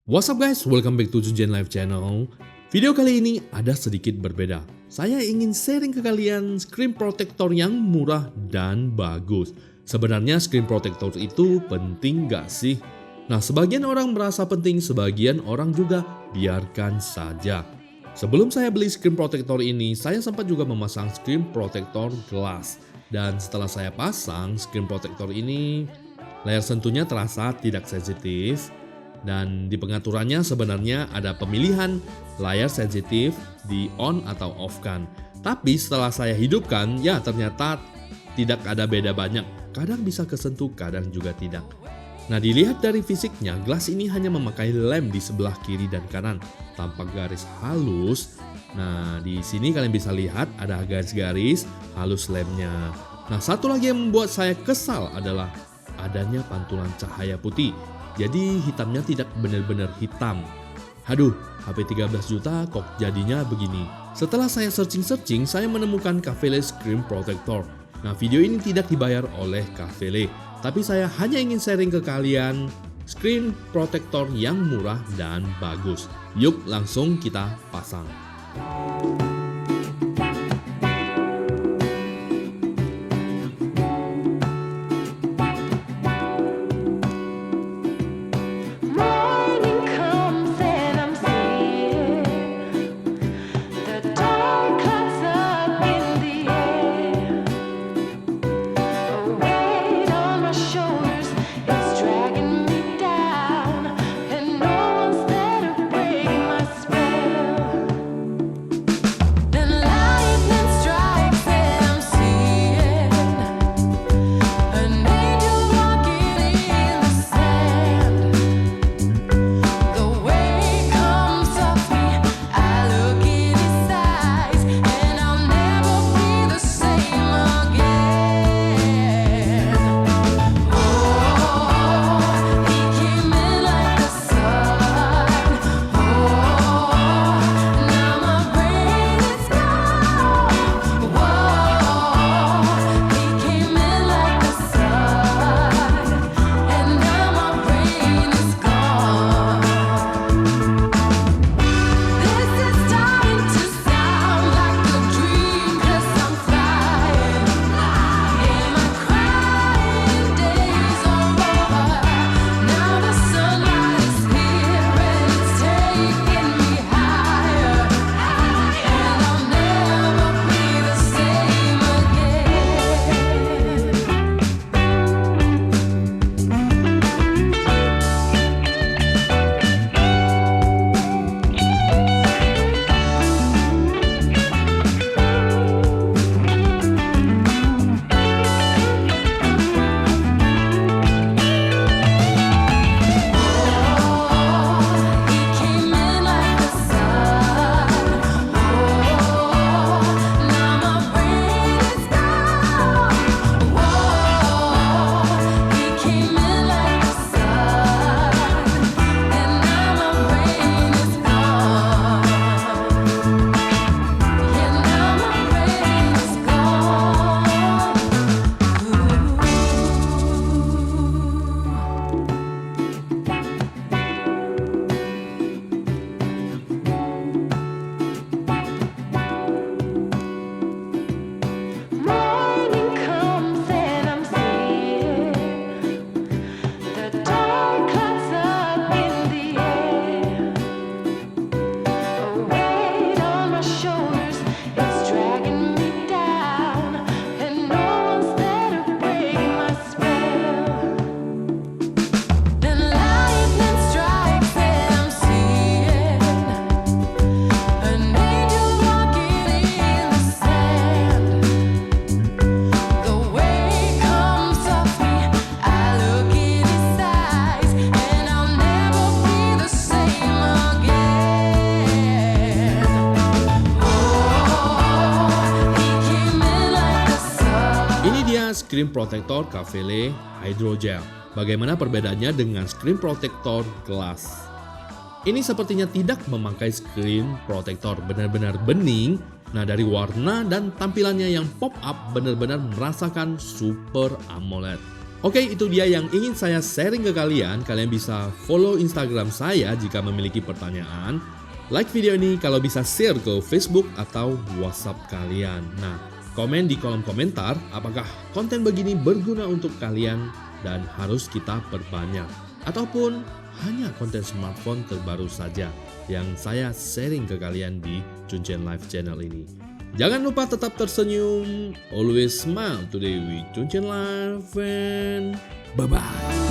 What's up guys, welcome back to Jujian Live Channel. Video kali ini ada sedikit berbeda. Saya ingin sharing ke kalian screen protector yang murah dan bagus. Sebenarnya screen protector itu penting gak sih? Nah, sebagian orang merasa penting, sebagian orang juga biarkan saja. Sebelum saya beli screen protector ini, saya sempat juga memasang screen protector glass. Dan setelah saya pasang screen protector ini, layar sentuhnya terasa tidak sensitif. Dan di pengaturannya sebenarnya ada pemilihan layar sensitif di on atau off kan. Tapi setelah saya hidupkan, ya ternyata tidak ada beda banyak. Kadang bisa kesentuh, kadang juga tidak. Nah, dilihat dari fisiknya, gelas ini hanya memakai lem di sebelah kiri dan kanan, tampak garis halus. Nah, di sini kalian bisa lihat ada garis-garis halus lemnya. Nah, satu lagi yang membuat saya kesal adalah adanya pantulan cahaya putih. Jadi hitamnya tidak benar-benar hitam. Aduh, HP 13 juta kok jadinya begini. Setelah saya searching, saya menemukan Cavele Screen Protector. Nah, video ini tidak dibayar oleh Cavele, tapi saya hanya ingin sharing ke kalian screen protector yang murah dan bagus. Yuk langsung kita pasang. Screen protector Cavele Hydrogel. Bagaimana perbedaannya dengan screen protector glass? Ini sepertinya tidak memakai screen protector, benar-benar bening. Nah, dari warna dan tampilannya yang pop up benar-benar merasakan Super AMOLED. Oke, itu dia yang ingin saya sharing ke kalian. Kalian bisa follow Instagram saya jika memiliki pertanyaan. Like video ini kalau bisa share ke Facebook atau WhatsApp kalian. Nah, komen di kolom komentar apakah konten begini berguna untuk kalian dan harus kita perbanyak. Ataupun hanya konten smartphone terbaru saja yang saya sharing ke kalian di Chunchen Live Channel ini. Jangan lupa tetap tersenyum. Always smile today with Chunchen Live and bye-bye.